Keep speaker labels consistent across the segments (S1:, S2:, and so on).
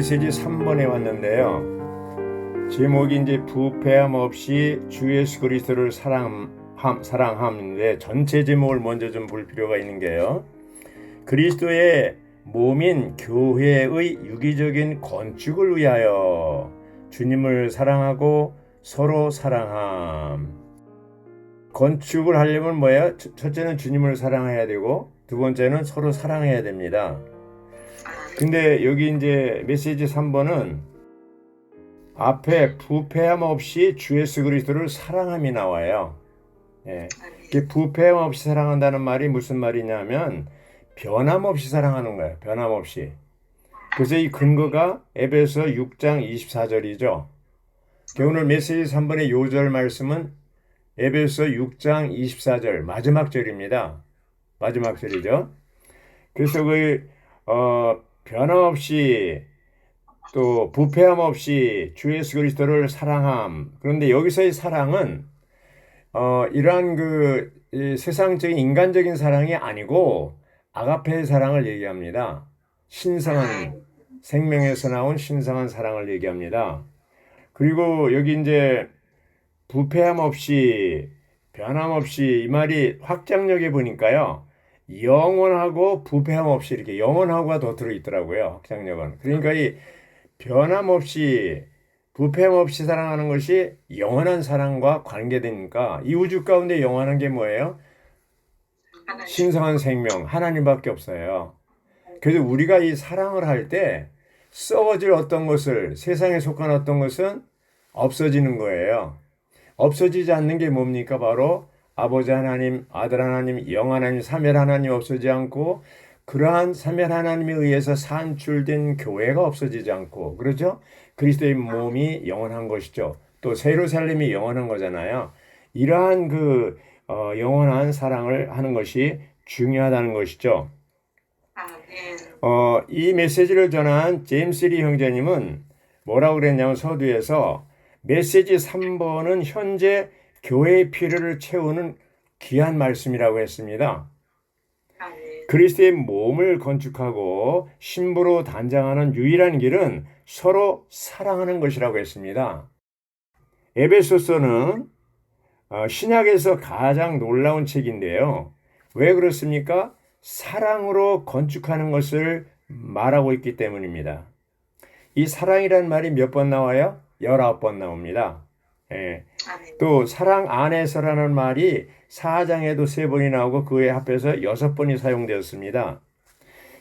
S1: 메시지 3번에 왔는데요. 제목이 이제 부패함 없이 주 예수 그리스도를 사랑함인데 전체 제목을 먼저 좀 볼 필요가 있는 게요. 그리스도의 몸인 교회의 유기적인 건축을 위하여 주님을 사랑하고 서로 사랑함. 건축을 하려면 뭐예요? 첫째는 주님을 사랑해야 되고 두 번째는 서로 사랑해야 됩니다. 근데 여기 이제 메시지 3번은 앞에 부패함 없이 주 예수 그리스도를 사랑함이 나와요. 예. 부패함 없이 사랑한다는 말이 무슨 말이냐면 변함없이 사랑하는 거예요. 변함없이. 그래서 이 근거가 에베소 6장 24절이죠. 오늘 메시지 3번의 요절 말씀은 에베소 6장 24절 마지막 절입니다. 마지막 절이죠. 그래서 변함없이 또 부패함 없이 주 예수 그리스도를 사랑함. 그런데 여기서의 사랑은 이러한 세상적인 인간적인 사랑이 아니고 아가페의 사랑을 얘기합니다. 신성한 생명에서 나온 신성한 사랑을 얘기합니다. 그리고 여기 이제 부패함 없이 변함 없이 이 말이 확장력에 보니까요. 영원하고 부패함 없이 이렇게 영원하고가 더 들어있더라고요. 확장력은. 그러니까 이 변함 없이 부패함 없이 사랑하는 것이 영원한 사랑과 관계되니까 이 우주 가운데 영원한 게 뭐예요? 신성한 생명 하나님밖에 없어요. 그래서 우리가 이 사랑을 할 때 썩어질 어떤 것을 세상에 속한 어떤 것은 없어지는 거예요. 없어지지 않는 게 뭡니까? 바로 아버지 하나님, 아들 하나님, 영 하나님, 삼위일 하나님 없어지지 않고 그러한 삼위일 하나님에 의해서 산출된 교회가 없어지지 않고 그렇죠? 그리스도의 몸이 영원한 것이죠. 또 예루살렘이 영원한 거잖아요. 이러한 영원한 사랑을 하는 것이 중요하다는 것이죠. 이 메시지를 전한 제임스 리 형제님은 뭐라고 그랬냐면 서두에서 메시지 3번은 현재 교회의 필요를 채우는 귀한 말씀이라고 했습니다. 그리스도의 몸을 건축하고 신부로 단장하는 유일한 길은 서로 사랑하는 것이라고 했습니다. 에베소서는 신약에서 가장 놀라운 책인데요. 왜 그렇습니까? 사랑으로 건축하는 것을 말하고 있기 때문입니다. 이 사랑이라는 말이 몇 번 나와요? 19번 나옵니다. 예. 또 사랑 안에서라는 말이 4장에도 3번이 나오고 그에 합해서 6번이 사용되었습니다.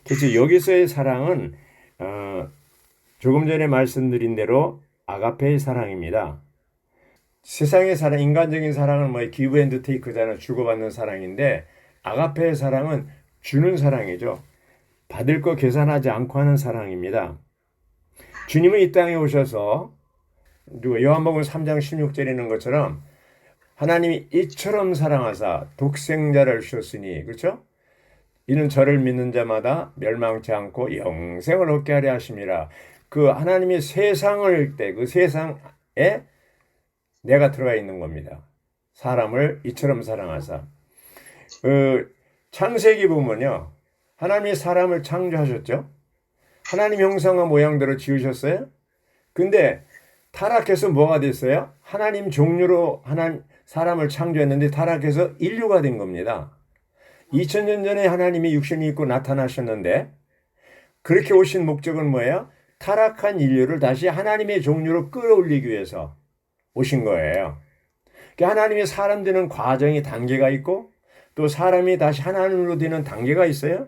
S1: 그래서 여기서의 사랑은 조금 전에 말씀드린 대로 아가페의 사랑입니다. 세상의 사랑, 인간적인 사랑은 뭐 기브 앤드 테이크잖아요. 주고받는 사랑인데 아가페의 사랑은 주는 사랑이죠. 받을 거 계산하지 않고 하는 사랑입니다. 주님은 이 땅에 오셔서 요한복음 3장 16절에 있는 것처럼 하나님이 이처럼 사랑하사 독생자를 주셨으니 그렇죠? 이는 저를 믿는 자마다 멸망치 않고 영생을 얻게 하려 하심이라. 그 하나님이 세상을 때 그 세상에 내가 들어가 있는 겁니다. 사람을 이처럼 사랑하사. 창세기 보면요. 하나님이 사람을 창조하셨죠? 하나님 형상과 모양대로 지으셨어요? 근데 타락해서 뭐가 됐어요? 하나님 종류로 사람을 창조했는데 타락해서 인류가 된 겁니다. 2000년 전에 하나님이 육신을 입고 나타나셨는데 그렇게 오신 목적은 뭐예요? 타락한 인류를 다시 하나님의 종류로 끌어올리기 위해서 오신 거예요. 하나님이 사람 되는 과정이 단계가 있고 또 사람이 다시 하나님으로 되는 단계가 있어요.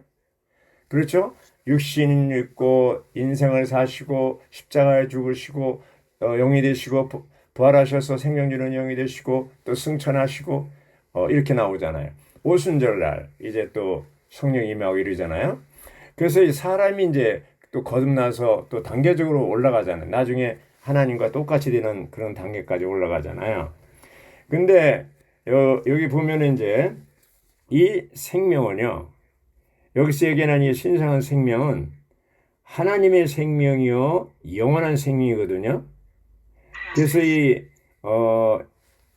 S1: 그렇죠? 육신을 입고 인생을 사시고 십자가에 죽으시고 영이 되시고 부활하셔서 생명 주는 영이 되시고 또 승천하시고 이렇게 나오잖아요. 오순절날 이제 또 성령 임하고 이러잖아요. 그래서 이 사람이 이제 또 거듭나서 또 단계적으로 올라가잖아요. 나중에 하나님과 똑같이 되는 그런 단계까지 올라가잖아요. 근데 여기 보면은 이제 이 생명은요. 여기서 얘기하는 이 신성한 생명은 하나님의 생명이요 영원한 생명이거든요. 그래서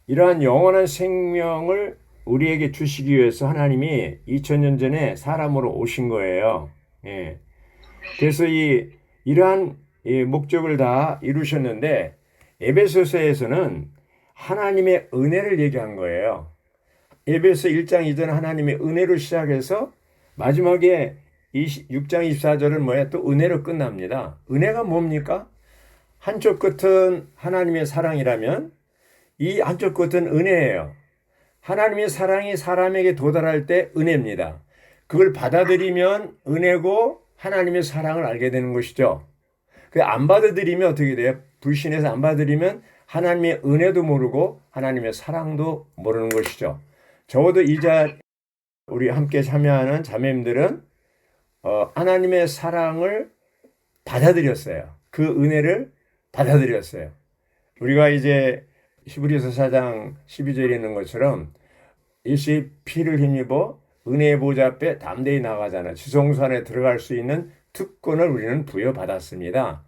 S1: 이러한 영원한 생명을 우리에게 주시기 위해서 하나님이 2000년 전에 사람으로 오신 거예요. 예. 그래서 이러한 이 목적을 다 이루셨는데 에베소서에서는 하나님의 은혜를 얘기한 거예요. 에베소 1장 2절 하나님의 은혜로 시작해서 마지막에 6장 24절은 뭐야? 또 은혜로 끝납니다. 은혜가 뭡니까? 한쪽 끝은 하나님의 사랑이라면 이 한쪽 끝은 은혜예요. 하나님의 사랑이 사람에게 도달할 때 은혜입니다. 그걸 받아들이면 은혜고 하나님의 사랑을 알게 되는 것이죠. 안 받아들이면 어떻게 돼요? 불신해서 안 받아들이면 하나님의 은혜도 모르고 하나님의 사랑도 모르는 것이죠. 적어도 우리 함께 참여하는 자매님들은 하나님의 사랑을 받아들였어요. 그 은혜를 받아들였어요. 우리가 이제 히브리서 4장 12절에 있는 것처럼 예수의 피를 힘입어 은혜의 보좌 앞에 담대히 나가잖아요. 지성소 안에 들어갈 수 있는 특권을 우리는 부여받았습니다.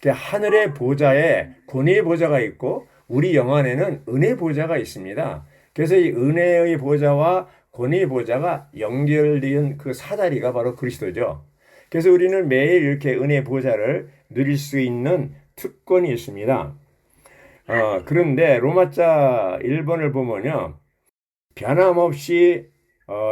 S1: 하늘의 보좌에 권위의 보좌가 있고 우리 영 안에는 은혜의 보좌가 있습니다. 그래서 이 은혜의 보좌와 권위의 보좌가 연결된 그 사다리가 바로 그리스도죠. 그래서 우리는 매일 이렇게 은혜의 보좌를 누릴 수 있는 특권이 있습니다. 그런데 로마자 1번을 보면요. 변함없이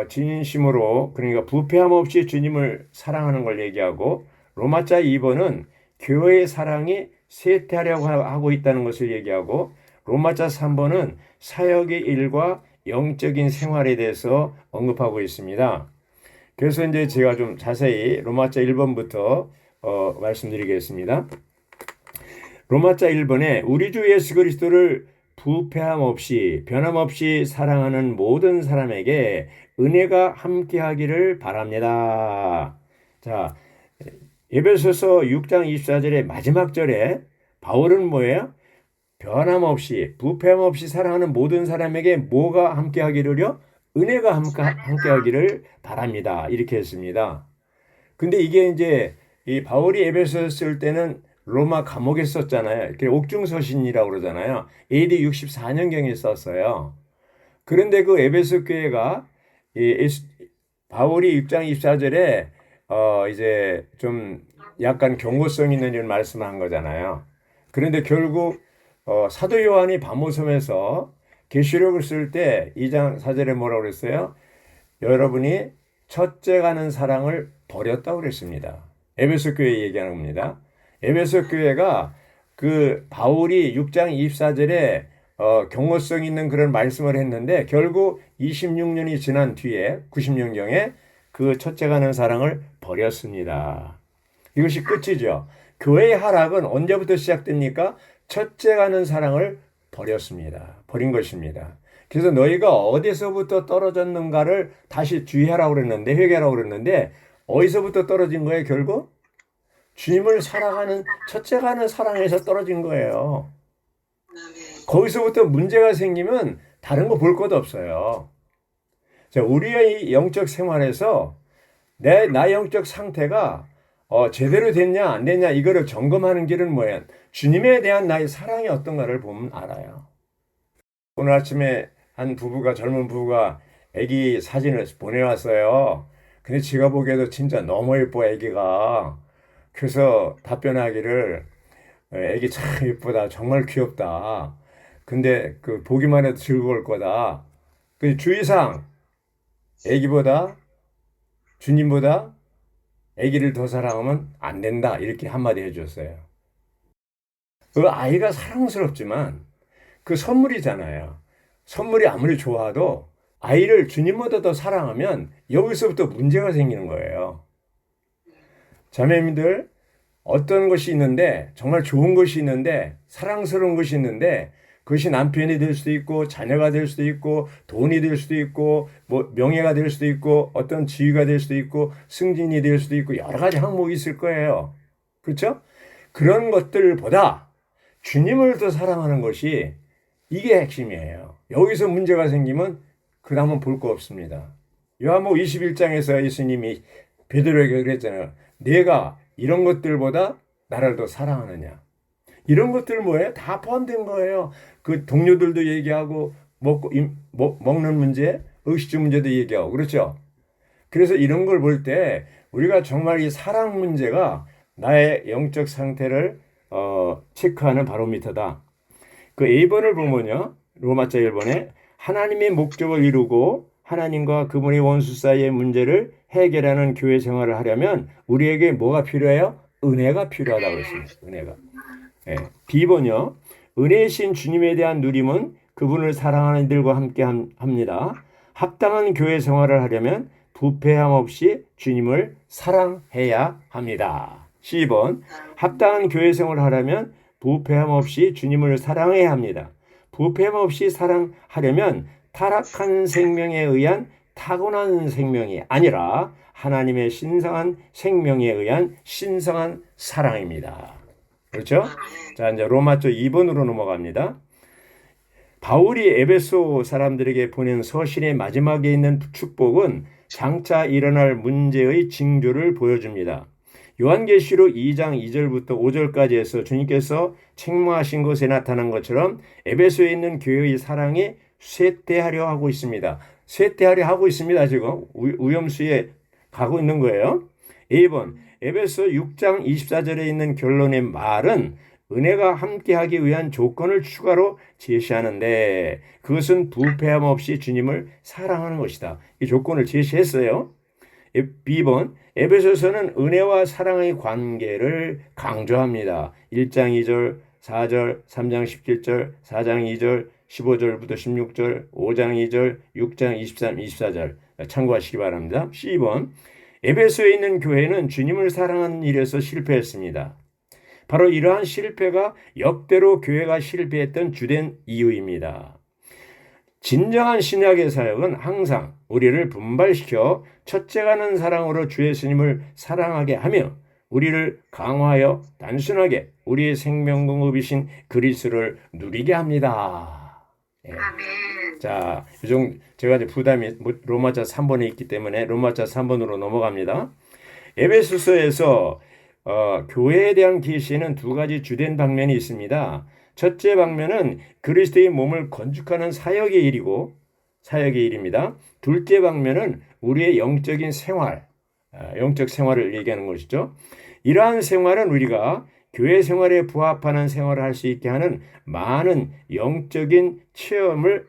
S1: 진심으로 그러니까 부패함 없이 주님을 사랑하는 걸 얘기하고 로마자 2번은 교회의 사랑이 쇠퇴하려고 하고 있다는 것을 얘기하고 로마자 3번은 사역의 일과 영적인 생활에 대해서 언급하고 있습니다. 그래서 이제 제가 좀 자세히 로마자 1번부터 말씀드리겠습니다. 로마자 1번에 우리 주 예수 그리스도를 부패함 없이 변함없이 사랑하는 모든 사람에게 은혜가 함께하기를 바랍니다. 자, 에베소서 6장 24절의 마지막 절에 바울은 뭐예요? 변함없이 부패함 없이 사랑하는 모든 사람에게 뭐가 함께하기를요? 은혜가 함께하기를 바랍니다. 이렇게 했습니다. 근데 이게 이제 이 바울이 에베소서 쓸 때는 로마 감옥에 썼잖아요. 옥중서신이라고 그러잖아요. AD 64년경에 썼어요. 그런데 그 에베소 교회가 바울이 6장 24절에 이제 좀 약간 경고성 있는 이런 말씀을 한 거잖아요. 그런데 결국 사도 요한이 바모섬에서 계시록을 쓸 때 2장 4절에 뭐라고 그랬어요? 여러분이 첫째 가는 사랑을 버렸다고 그랬습니다. 에베소 교회 얘기하는 겁니다. 에베소 교회가 그 바울이 6장 24절에 경고성 있는 그런 말씀을 했는데 결국 26년이 지난 뒤에 90년경에 그 첫째 가는 사랑을 버렸습니다. 이것이 끝이죠. 교회의 하락은 언제부터 시작됩니까? 첫째 가는 사랑을 버렸습니다. 버린 것입니다. 그래서 너희가 어디서부터 떨어졌는가를 다시 주의하라고 그랬는데 회개하라고 그랬는데 어디서부터 떨어진 거예요? 결국 주님을 사랑하는 첫째 가는 사랑에서 떨어진 거예요. 거기서부터 문제가 생기면 다른 거 볼 것도 없어요. 자, 우리의 영적 생활에서 나 영적 상태가 제대로 됐냐 안 됐냐 이거를 점검하는 길은 뭐예요? 주님에 대한 나의 사랑이 어떤가를 보면 알아요. 오늘 아침에 한 젊은 부부가 아기 사진을 보내왔어요. 근데 제가 보기에도 진짜 너무 예뻐 아기가. 그래서 답변하기를 아기 참 예쁘다. 정말 귀엽다. 근데 그 보기만 해도 즐거울 거다. 그 주의사항 아기보다 주님보다 아기를 더 사랑하면 안 된다. 이렇게 한마디 해줬어요. 그 아이가 사랑스럽지만 그 선물이잖아요. 선물이 아무리 좋아도 아이를 주님보다 더 사랑하면 여기서부터 문제가 생기는 거예요. 자매님들 어떤 것이 있는데 정말 좋은 것이 있는데 사랑스러운 것이 있는데 그것이 남편이 될 수도 있고 자녀가 될 수도 있고 돈이 될 수도 있고 뭐 명예가 될 수도 있고 어떤 지위가 될 수도 있고 승진이 될 수도 있고 여러 가지 항목이 있을 거예요. 그렇죠? 그런 것들보다 주님을 더 사랑하는 것이 이게 핵심이에요. 여기서 문제가 생기면 그 다음은 볼 거 없습니다. 요한복음 21장에서 예수님이 베드로에게 그랬잖아요. 내가 이런 것들보다 나를 더 사랑하느냐. 이런 것들 뭐예요? 다 포함된 거예요. 그 동료들도 얘기하고 먹는 문제, 의식주 문제도 얘기하고 그렇죠. 그래서 이런 걸 볼 때 우리가 정말 이 사랑 문제가 나의 영적 상태를 체크하는 바로미터다. 그 A번을 보면요. 로마자 1번에 하나님의 목적을 이루고 하나님과 그분의 원수 사이의 문제를 해결하는 교회 생활을 하려면 우리에게 뭐가 필요해요? 은혜가 필요하다고 그랬습니다. 은혜가. 예. B번요. 은혜이신 주님에 대한 누림은 그분을 사랑하는 이들과 함께 합니다. 합당한 교회 생활을 하려면 부패함 없이 주님을 사랑해야 합니다. C번. 합당한 교회 생활을 하려면 부패함 없이 주님을 사랑해야 합니다. 부패함 없이 사랑하려면 타락한 생명에 의한 타고난 생명이 아니라 하나님의 신성한 생명에 의한 신성한 사랑입니다. 그렇죠? 자, 이제 로마서 2번으로 넘어갑니다. 바울이 에베소 사람들에게 보낸 서신의 마지막에 있는 축복은 장차 일어날 문제의 징조를 보여줍니다. 요한계시록 2장 2절부터 5절까지 해서 주님께서 책망하신 것에 나타난 것처럼 에베소에 있는 교회의 사랑이 쇠퇴하려 하고 있습니다. 쇠퇴하려 하고 있습니다. 지금 위험수에 가고 있는 거예요. A번 에베소 6장 24절에 있는 결론의 말은 은혜가 함께하기 위한 조건을 추가로 제시하는데 그것은 부패함 없이 주님을 사랑하는 것이다. 이 조건을 제시했어요. B번 에베소서는 은혜와 사랑의 관계를 강조합니다. 1장 2절, 4절, 3장 17절, 4장 2절, 15절부터 16절, 5장 2절, 6장 23, 24절 참고하시기 바랍니다. C번 에베소에 있는 교회는 주님을 사랑하는 일에서 실패했습니다. 바로 이러한 실패가 역대로 교회가 실패했던 주된 이유입니다. 진정한 신약의 사역은 항상 우리를 분발시켜 첫째가는 사랑으로 주 예수님을 사랑하게 하며 우리를 강화하여 단순하게 우리의 생명공급이신 그리스도를 누리게 합니다. 예. 자, 제가 이제 부담이 로마자 3번에 있기 때문에 로마자 3번으로 넘어갑니다. 에베소서에서 교회에 대한 계시에는 두 가지 주된 방면이 있습니다. 첫째 방면은 그리스도의 몸을 건축하는 사역의 일입니다. 둘째 방면은 우리의 영적인 생활, 영적 생활을 얘기하는 것이죠. 이러한 생활은 우리가 교회 생활에 부합하는 생활을 할 수 있게 하는 많은 영적인 체험을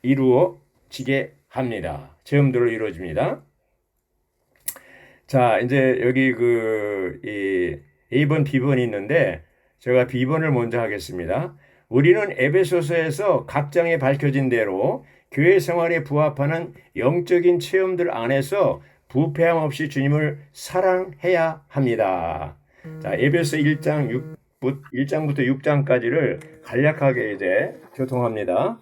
S1: 이루어지게 합니다. 체험들로 이루어집니다. 자, 이제 여기 이 A번, B번이 있는데 제가 B번을 먼저 하겠습니다. 우리는 에베소서에서 각 장에 밝혀진 대로 교회 생활에 부합하는 영적인 체험들 안에서 부패함 없이 주님을 사랑해야 합니다. 자, 에베소 1장부터 6장까지를 간략하게 이제 교통합니다.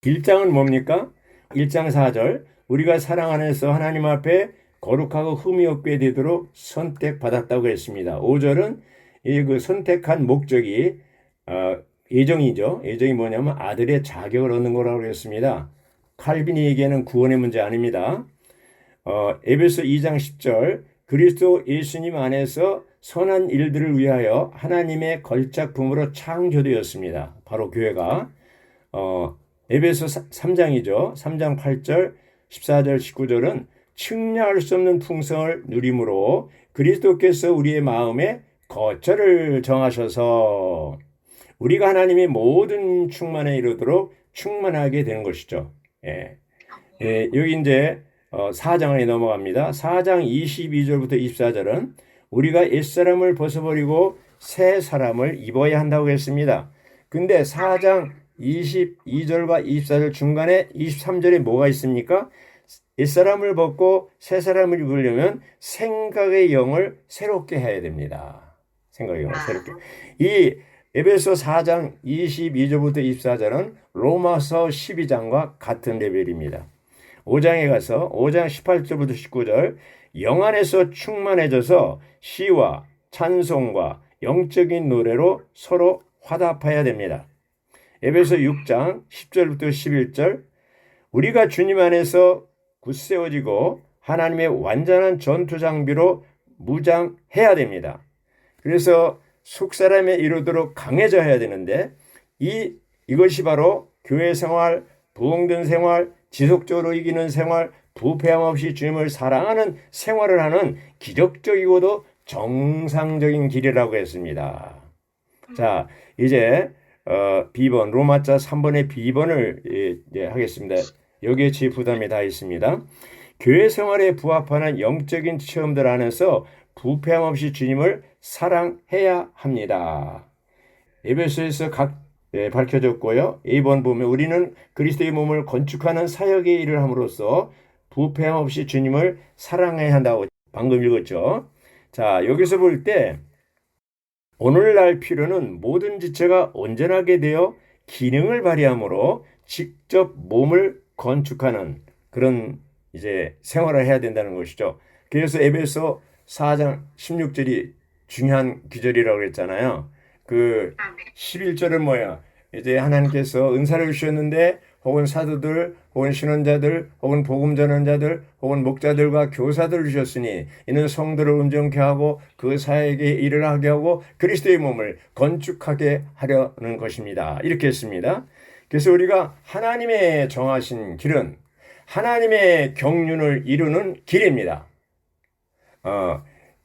S1: 1장은 뭡니까? 1장 4절 우리가 사랑 안에서 하나님 앞에 거룩하고 흠이 없게 되도록 선택받았다고 했습니다. 5절은 그 선택한 목적이 예정이죠. 예정이 뭐냐면 아들의 자격을 얻는 거라고 했습니다. 칼빈이 얘기하는 구원의 문제 아닙니다. 에베소 2장 10절 그리스도 예수님 안에서 선한 일들을 위하여 하나님의 걸작품으로 창조되었습니다. 바로 교회가 에베소 3장이죠. 3장 8절 14절 19절은 측량할 수 없는 풍성을 누림으로 그리스도께서 우리의 마음에 거처를 정하셔서 우리가 하나님의 모든 충만에 이르도록 충만하게 되는 것이죠. 여기 이제 4장에 넘어갑니다. 4장 22절부터 24절은 우리가 옛사람을 벗어버리고 새 사람을 입어야 한다고 했습니다. 근데 4장 22절과 24절 중간에 23절에 뭐가 있습니까? 옛사람을 벗고 새 사람을 입으려면 생각의 영을 새롭게 해야 됩니다. 생각의 영을 새롭게. 이 에베소 4장 22절부터 24절은 로마서 12장과 같은 레벨입니다. 5장에 가서 5장 18절부터 19절 영 안에서 충만해져서 시와 찬송과 영적인 노래로 서로 화답해야 됩니다. 에베소 6장 10절부터 11절 우리가 주님 안에서 굳세워지고 하나님의 완전한 전투 장비로 무장해야 됩니다. 그래서 속사람에 이르도록 강해져야 되는데 이것이 바로 교회 생활, 부흥된 생활, 지속적으로 이기는 생활, 부패함 없이 주님을 사랑하는 생활을 하는 기적적이고도 정상적인 길이라고 했습니다. 자, 이제 B번 로마자 3번의 B번을 하겠습니다. 여기에 제 부담이 다 있습니다. 교회 생활에 부합하는 영적인 체험들 안에서 부패함 없이 주님을 사랑해야 합니다. 에베소에서 밝혀졌고요. A번 보면 우리는 그리스도의 몸을 건축하는 사역의 일을 함으로써 부패함 없이 주님을 사랑해야 한다고 방금 읽었죠. 자, 여기서 볼 때 오늘날 필요는 모든 지체가 온전하게 되어 기능을 발휘함으로 직접 몸을 건축하는 그런 이제 생활을 해야 된다는 것이죠. 그래서 에베소 4장 16절이 중요한 기절이라고 했잖아요. 그 11절은 뭐야? 이제 하나님께서 은사를 주셨는데 혹은 사도들, 혹은 신원자들, 혹은 복음 전환자들, 혹은 목자들과 교사들을 주셨으니 이는 성도를 온전케 하고 그 사역에 일을 하게 하고 그리스도의 몸을 건축하게 하려는 것입니다. 이렇게 했습니다. 그래서 우리가 하나님의 정하신 길은 하나님의 경륜을 이루는 길입니다.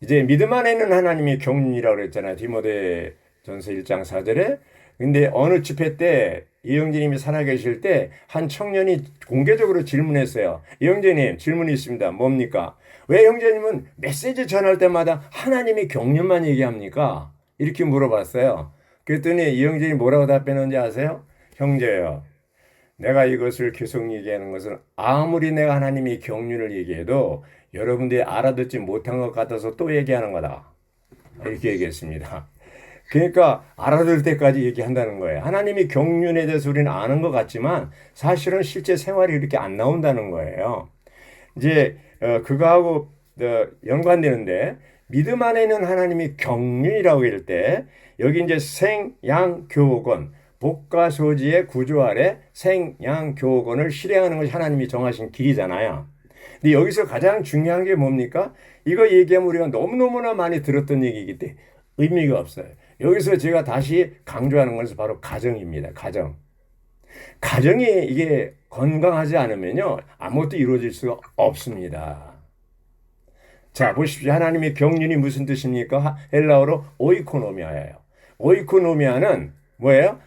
S1: 이제 믿음 안에는 하나님의 경륜이라고 그랬잖아요. 디모데전서 1장 4절에. 근데 어느 집회 때 이영재님이 살아계실 때 한 청년이 공개적으로 질문했어요. 이영재님 질문이 있습니다. 뭡니까? 왜 형제님은 메시지 전할 때마다 하나님의 경륜만 얘기합니까? 이렇게 물어봤어요. 그랬더니 이영재님이 뭐라고 답했는지 아세요? 형제요. 내가 이것을 계속 얘기하는 것은 아무리 내가 하나님의 경륜을 얘기해도 여러분들이 알아듣지 못한 것 같아서 또 얘기하는 거다. 이렇게 얘기했습니다. 그러니까 알아들 때까지 얘기한다는 거예요. 하나님이 경륜에 대해서 우리는 아는 것 같지만 사실은 실제 생활이 이렇게 안 나온다는 거예요. 이제 그거하고 연관되는데 믿음 안에는 하나님이 경륜이라고 할 때 여기 이제 생양교권 복가소지의 구조 아래 생양교권을 실행하는 것이 하나님이 정하신 길이잖아요. 근데 여기서 가장 중요한 게 뭡니까? 이거 얘기하면 우리가 너무너무나 많이 들었던 얘기이기 때문에 의미가 없어요. 여기서 제가 다시 강조하는 것은 바로 가정입니다. 가정. 가정이 이게 건강하지 않으면요. 아무것도 이루어질 수가 없습니다. 자, 보십시오. 하나님의 경륜이 무슨 뜻입니까? 헬라어로 오이코노미아예요. 오이코노미아는 뭐예요?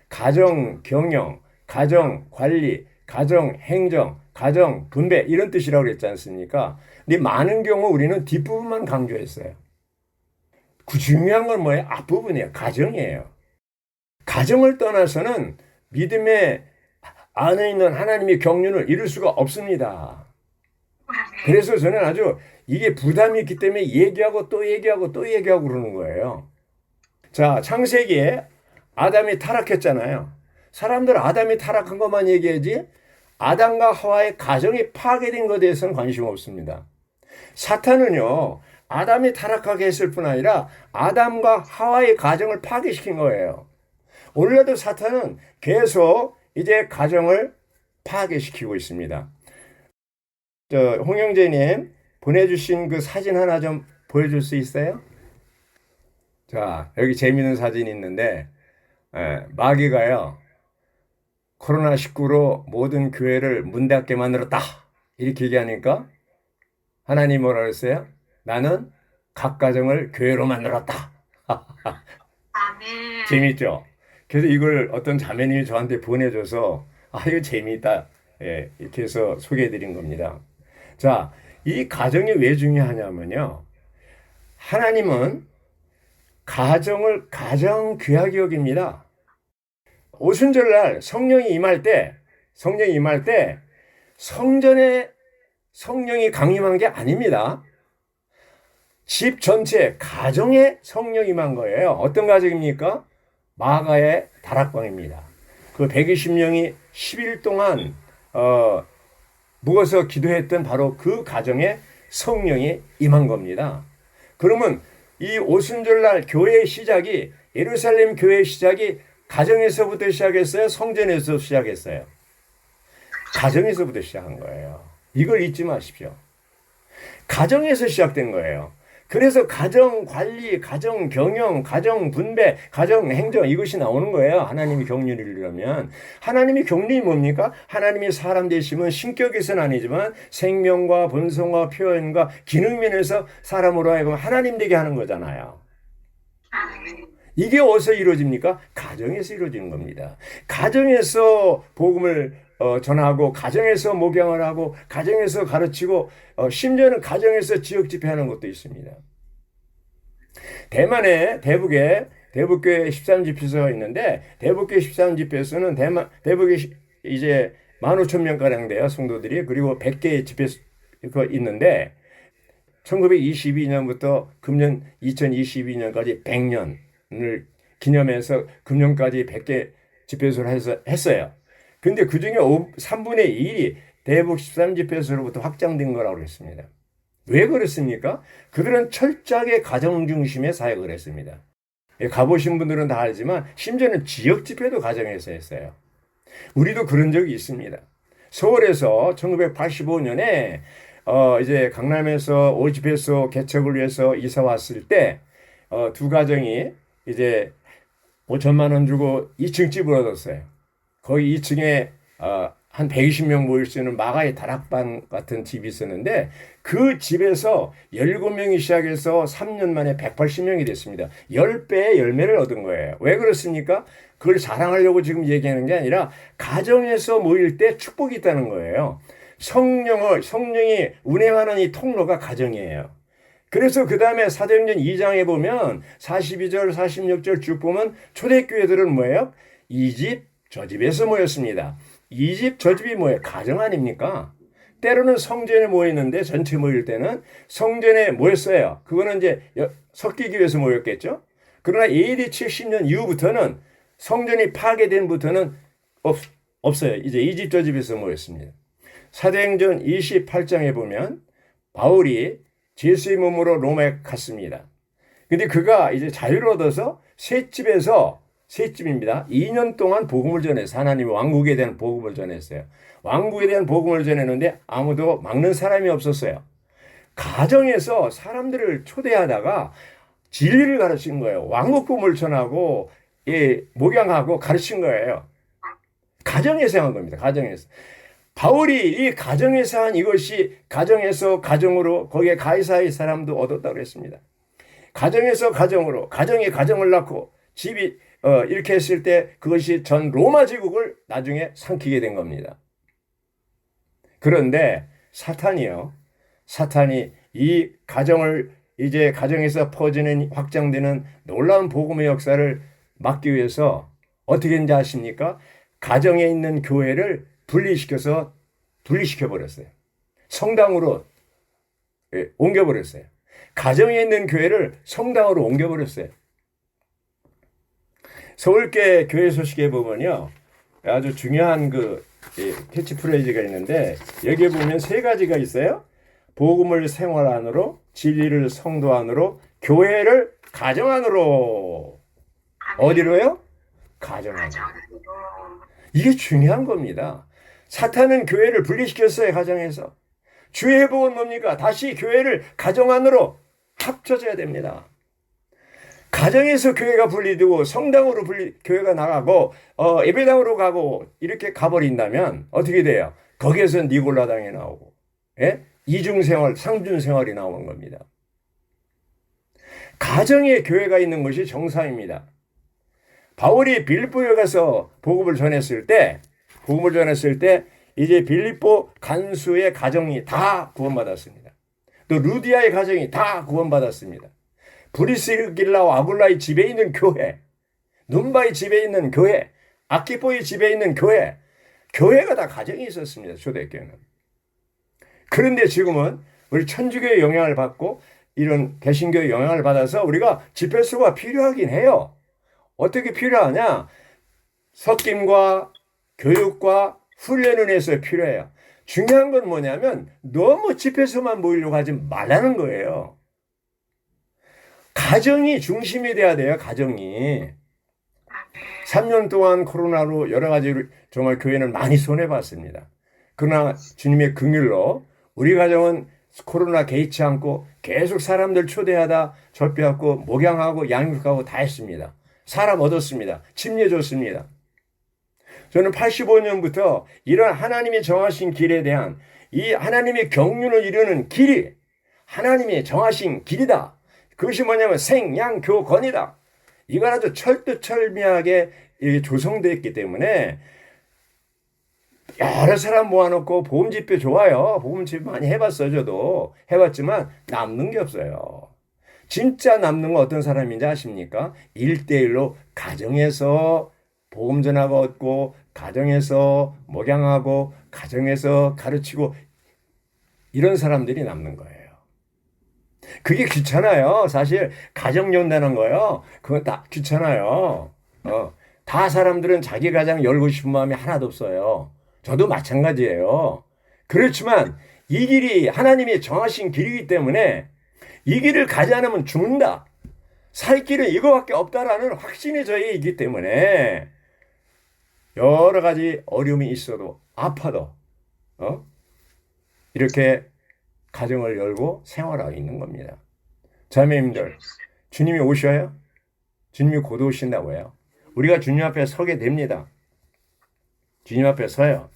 S1: 가정 경영, 가정 관리, 가정 행정, 가정 분배 이런 뜻이라고 그랬지 않습니까? 근데 많은 경우 우리는 뒷부분만 강조했어요. 그 중요한 건 뭐예요? 앞부분이에요. 가정이에요. 가정을 떠나서는 믿음의 안에 있는 하나님의 경륜을 이룰 수가 없습니다. 그래서 저는 아주 이게 부담이 있기 때문에 얘기하고 또 얘기하고 또 얘기하고 그러는 거예요. 자, 창세기에 아담이 타락했잖아요. 사람들 아담이 타락한 것만 얘기하지 아담과 하와의 가정이 파괴된 것에 대해서는 관심 없습니다. 사탄은요. 아담이 타락하게 했을 뿐 아니라 아담과 하와의 가정을 파괴시킨 거예요. 오늘날도 사탄은 계속 이제 가정을 파괴시키고 있습니다. 홍영재님 보내주신 그 사진 하나 좀 보여줄 수 있어요? 자, 여기 재미있는 사진이 있는데 마귀가요. 코로나19로 모든 교회를 문 닫게 만들었다. 이렇게 얘기하니까 하나님 뭐라 그랬어요? 나는 각 가정을 교회로 만들었다.
S2: 아멘.
S1: 재밌죠? 그래서 이걸 어떤 자매님이 저한테 보내줘서 이거 재미있다. 예, 이렇게 해서 소개해드린 겁니다. 자, 이 가정이 왜 중요하냐면요. 하나님은 가정을 가장 귀하게 여깁니다. 오순절날 성령이 임할 때 성전에 성령이 강림한 게 아닙니다. 집 전체 가정에 성령이 임한 거예요. 어떤 가정입니까? 마가의 다락방입니다. 그 120명이 10일 동안 묵어서 기도했던 바로 그 가정에 성령이 임한 겁니다. 그러면 이 오순절날 교회의 시작이 예루살렘 교회의 시작이 가정에서부터 시작했어요? 성전에서 시작했어요? 가정에서부터 시작한 거예요. 이걸 잊지 마십시오. 가정에서 시작된 거예요. 그래서 가정 관리, 가정 경영, 가정 분배, 가정 행정 이것이 나오는 거예요. 하나님이 경륜을 이루려면. 하나님이 경륜이 뭡니까? 하나님이 사람 되시면 신격에서는 아니지만 생명과 본성과 표현과 기능 면에서 사람으로 하여금 하나님 되게 하는 거잖아요. 이게 어디서 이루어집니까? 가정에서 이루어지는 겁니다. 가정에서 복음을 전하고 가정에서 목양을 하고 가정에서 가르치고 심지어는 가정에서 지역 집회하는 것도 있습니다. 대만에 대북교회 13집회소가 있는데 대북교회 13집회소는 대북에 이제 15,000명가량 돼요. 성도들이. 그리고 100개의 집회소가 있는데 1922년부터 금년 2022년까지 100년을 기념해서 금년까지 100개 집회소를 했어요. 근데 그 중에 3분의 1이 대북 13집회소로부터 확장된 거라고 했습니다. 왜 그렇습니까? 그들은 철저하게 가정 중심의 사역을 했습니다. 가보신 분들은 다 알지만 심지어는 지역 집회도 가정에서 했어요. 우리도 그런 적이 있습니다. 서울에서 1985년에 이제 강남에서 5집회소 개척을 위해서 이사 왔을 때 두 가정이 이제 5천만 원 주고 2층 집을 얻었어요. 거기 2층에 한 120명 모일 수 있는 마가의 다락방 같은 집이 있었는데 그 집에서 17명이 시작해서 3년 만에 180명이 됐습니다. 10배의 열매를 얻은 거예요. 왜 그렇습니까? 그걸 자랑하려고 지금 얘기하는 게 아니라 가정에서 모일 때 축복이 있다는 거예요. 성령이 운행하는 이 통로가 가정이에요. 그래서 그 다음에 사도행전 2장에 보면 42절, 46절 쭉 보면 초대교회들은 뭐예요? 이 집, 저 집에서 모였습니다. 이 집, 저 집이 뭐예요? 가정 아닙니까? 때로는 성전에 모였는데 전체 모일 때는 성전에 모였어요. 그거는 이제 섞이기 위해서 모였겠죠? 그러나 AD 70년 이후부터는 성전이 파괴된부터는 없어요. 이제 이 집, 저 집에서 모였습니다. 사도행전 28장에 보면 바울이 예수의 몸으로 로마에 갔습니다. 근데 그가 이제 자유를 얻어서 새 집입니다. 2년 동안 복음을 전해서 하나님의 왕국에 대한 복음을 전했어요. 왕국에 대한 복음을 전했는데 아무도 막는 사람이 없었어요. 가정에서 사람들을 초대하다가 진리를 가르친 거예요. 왕국 복음을 전하고 목양하고 가르친 거예요. 가정에서 한 겁니다. 가정에서. 바울이 이 가정에서 한 이것이 가정에서 가정으로 거기에 가이사의 사람도 얻었다고 했습니다. 가정에서 가정으로 가정이 가정을 낳고 집이 이렇게 했을 때 그것이 전 로마 제국을 나중에 삼키게 된 겁니다. 그런데 사탄이 이 가정을 이제 가정에서 퍼지는 확장되는 놀라운 복음의 역사를 막기 위해서 어떻게 했는지 아십니까? 가정에 있는 교회를 분리시켜버렸어요. 성당으로 옮겨버렸어요. 가정에 있는 교회를 성당으로 옮겨버렸어요. 서울계 교회 소식에 보면요. 아주 중요한 캐치프레이즈가 있는데 여기에 보면 세 가지가 있어요. 복음을 생활 안으로, 진리를 성도 안으로, 교회를 가정 안으로. 어디로요? 가정 안으로. 이게 중요한 겁니다. 사탄은 교회를 분리시켰어요. 가정에서. 주의 회복은 뭡니까? 다시 교회를 가정 안으로 합쳐져야 됩니다. 가정에서 교회가 분리되고 성당으로 교회가 나가고 예배당으로 가고 이렇게 가버린다면 어떻게 돼요? 거기에서 니골라당이 나오고 이중생활, 상준생활이 나오는 겁니다. 가정에 교회가 있는 것이 정상입니다. 바울이 빌립보에 가서 복음을 전했을 때 이제 빌립보 간수의 가정이 다 구원받았습니다. 또 루디아의 가정이 다 구원받았습니다. 브리스길라와 아굴라의 집에 있는 교회, 눈바의 집에 있는 교회, 아키포의 집에 있는 교회가 다 가정이 있었습니다. 초대교회는. 그런데 지금은 우리 천주교의 영향을 받고 이런 개신교의 영향을 받아서 우리가 집회수가 필요하긴 해요. 어떻게 필요하냐? 섞임과 교육과 훈련을 해서 필요해요. 중요한 건 뭐냐면 너무 집회수만 모이려고 하지 말라는 거예요. 가정이 중심이 돼야 돼요. 가정이. 3년 동안 코로나로 여러 가지 정말 교회는 많이 손해봤습니다. 그러나 주님의 긍휼로 우리 가정은 코로나 개의치 않고 계속 사람들 초대하다 접대하고 목양하고 양육하고 다 했습니다. 사람 얻었습니다. 침례줬습니다. 저는 85년부터 이런 하나님이 정하신 길에 대한 이 하나님의 경륜을 이루는 길이 하나님이 정하신 길이다. 그것이 뭐냐면 생양교건이다. 이걸 아주 철두철미하게 조성되어 있기 때문에 여러 사람 모아놓고 보험집회 좋아요. 보험집회 많이 해봤어요. 저도 해봤지만 남는 게 없어요. 진짜 남는 건 어떤 사람인지 아십니까? 1대1로 가정에서 보험 전화가 얻고 가정에서 목양하고 가정에서 가르치고 이런 사람들이 남는 거예요. 그게 귀찮아요. 사실 가정 연다는 거요. 그건 다 귀찮아요. 다 사람들은 자기 가정 열고 싶은 마음이 하나도 없어요. 저도 마찬가지예요. 그렇지만 이 길이 하나님이 정하신 길이기 때문에 이 길을 가지 않으면 죽는다. 살 길은 이거밖에 없다라는 확신이 저에게 있기 때문에 여러 가지 어려움이 있어도 아파도 이렇게 가정을 열고 생활하고 있는 겁니다. 자매님들, 주님이 오셔요? 주님이 곧 오신다고 해요. 우리가 주님 앞에 서게 됩니다. 주님 앞에 서요.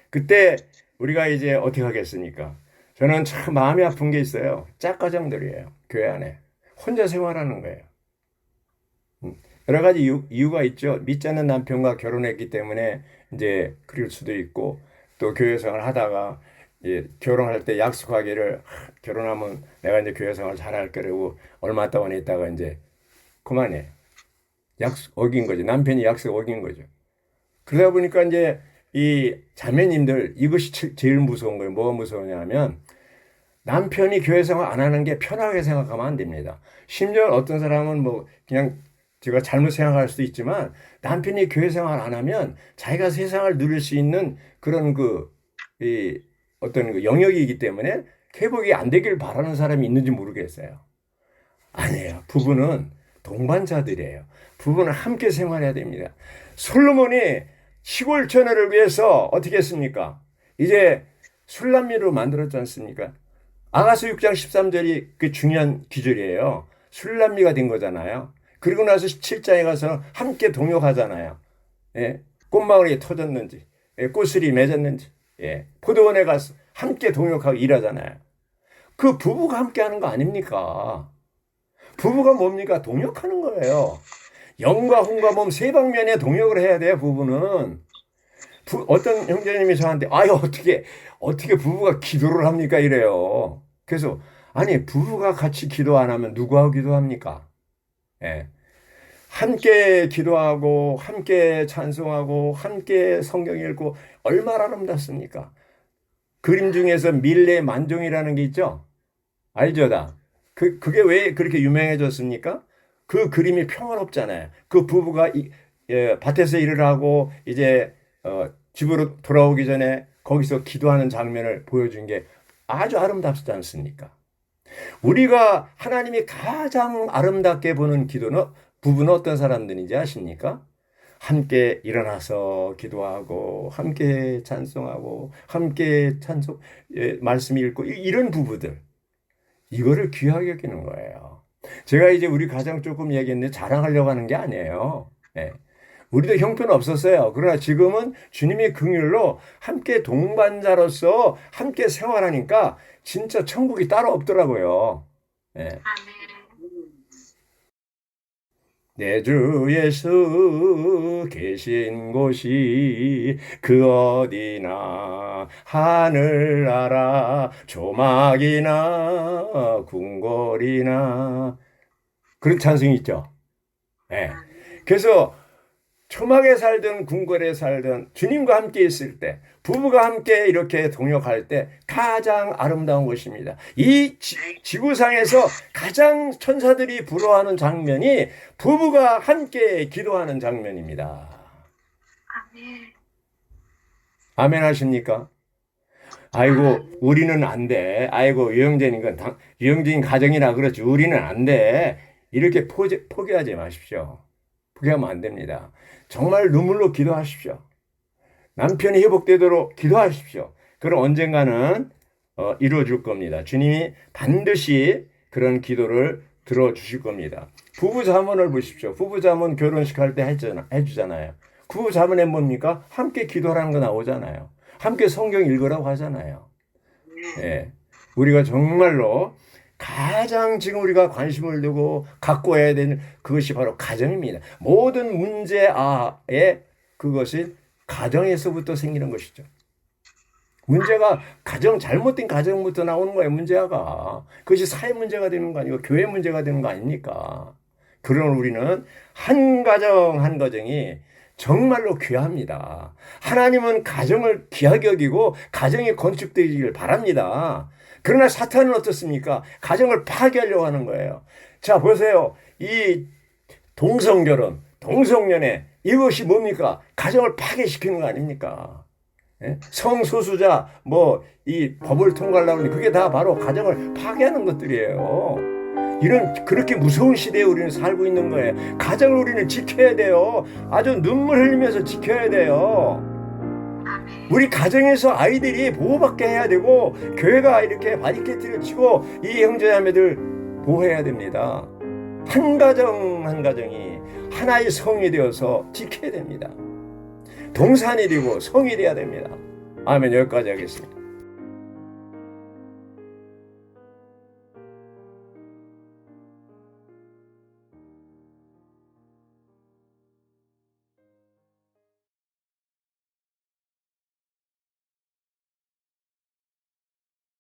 S1: 그때 우리가 이제 어떻게 하겠습니까? 저는 참 마음이 아픈 게 있어요. 짝가정들이에요. 교회 안에. 혼자 생활하는 거예요. 여러 가지 이유가 있죠. 믿지 않는 남편과 결혼했기 때문에 이제 그럴 수도 있고 또 교회 생활을 하다가 결혼할 때 약속하기를 결혼하면 내가 이제 교회 생활을 잘할 거라고 얼마 동안 있다가 이제 그만해. 약속 어긴 거죠. 남편이 약속 어긴 거죠. 그러다 보니까 이제 이 자매님들 이것이 제일 무서운 거예요. 뭐가 무서우냐면 남편이 교회 생활 안 하는 게 편하게 생각하면 안 됩니다. 심지어 어떤 사람은 뭐 그냥 제가 잘못 생각할 수도 있지만 남편이 교회 생활 안 하면 자기가 세상을 누릴 수 있는 그런 어떤 그 영역이기 때문에 회복이 안 되길 바라는 사람이 있는지 모르겠어요. 아니에요. 부부는 동반자들이에요. 부부는 함께 생활해야 됩니다. 솔로몬이 시골 처녀를 위해서 어떻게 했습니까? 이제 술람미로 만들었지 않습니까? 아가서 6장 13절이 그 중요한 기절이에요. 술람미가 된 거잖아요. 그리고 나서 7장에 가서 함께 동역하잖아요. 예, 꽃마을이 터졌는지, 꽃술이 맺었는지, 포도원에 가서 함께 동역하고 일하잖아요. 그 부부가 함께 하는 거 아닙니까? 부부가 뭡니까? 동역하는 거예요. 영과 혼과 몸 세 방면에 동역을 해야 돼요, 부부는. 어떤 형제님이 저한테, 아유, 어떻게 부부가 기도를 합니까? 이래요. 그래서, 아니, 부부가 같이 기도 안 하면 누구하고 기도합니까? 예. 함께 기도하고, 함께 찬송하고, 함께 성경 읽고, 얼마나 아름답습니까? 그림 중에서 밀레 만종이라는 게 있죠? 알죠, 다? 그게 왜 그렇게 유명해졌습니까? 그 그림이 평화롭잖아요. 그 부부가 밭에서 일을 하고 이제 집으로 돌아오기 전에 거기서 기도하는 장면을 보여준 게 아주 아름답지 않습니까? 우리가 하나님이 가장 아름답게 보는 부부는 어떤 사람들인지 아십니까? 함께 일어나서 기도하고 함께 찬송하고 함께 말씀 읽고 이런 부부들 이거를 귀하게 여기는 거예요. 제가 이제 우리 가정 조금 얘기했는데 자랑하려고 하는 게 아니에요. 우리도 형편 없었어요. 그러나 지금은 주님의 긍휼로 함께 동반자로서 함께 생활하니까 진짜 천국이 따로 없더라고요. 내 주 예수 계신 곳이 그 어디나 하늘나라 조막이나 궁궐이나 그런 찬송이 있죠. 그래서 초막에 살든 궁궐에 살든 주님과 함께 있을 때 부부가 함께 이렇게 동역할 때 가장 아름다운 것입니다. 이 지구상에서 가장 천사들이 부러워하는 장면이 부부가 함께 기도하는 장면입니다. 아멘 하십니까? 아이고 우리는 안 돼. 아이고 유영진인 가정이라 그렇지 우리는 안 돼. 이렇게 포기하지 마십시오. 포기하면 안 됩니다. 정말 눈물로 기도하십시오. 남편이 회복되도록 기도하십시오. 그럼 언젠가는 이루어줄 겁니다. 주님이 반드시 그런 기도를 들어주실 겁니다. 부부 자문을 보십시오. 부부 자문 결혼식 할 때 해주잖아요. 부부 자문에 뭡니까? 함께 기도하는 거 나오잖아요. 함께 성경 읽으라고 하잖아요. 예. 우리가 정말로 가장 지금 우리가 관심을 두고 갖고 해야 되는 그것이 바로 가정입니다. 모든 문제의 그것이 가정에서부터 생기는 것이죠. 문제가 잘못된 가정부터 나오는 거예요, 문제가. 그것이 사회 문제가 되는 거 아니고 교회 문제가 되는 거 아닙니까? 그러나 우리는 한 가정 한 가정이 정말로 귀합니다. 하나님은 가정을 귀하게 여기고 가정이 건축되기를 바랍니다. 그러나 사탄은 어떻습니까? 가정을 파괴하려고 하는 거예요. 자, 보세요. 이 동성결혼, 동성연애, 이것이 뭡니까? 가정을 파괴시키는 거 아닙니까? 예? 성소수자, 이 법을 통과하려고 하는 그게 다 바로 가정을 파괴하는 것들이에요. 그렇게 무서운 시대에 우리는 살고 있는 거예요. 가정을 우리는 지켜야 돼요. 아주 눈물 흘리면서 지켜야 돼요. 우리 가정에서 아이들이 보호받게 해야 되고, 교회가 이렇게 바리케이트를 치고 이 형제자매들 보호해야 됩니다. 한 가정 한 가정이 하나의 성이 되어서 지켜야 됩니다. 동산이 되고 성이 되어야 됩니다. 아멘. 여기까지 하겠습니다.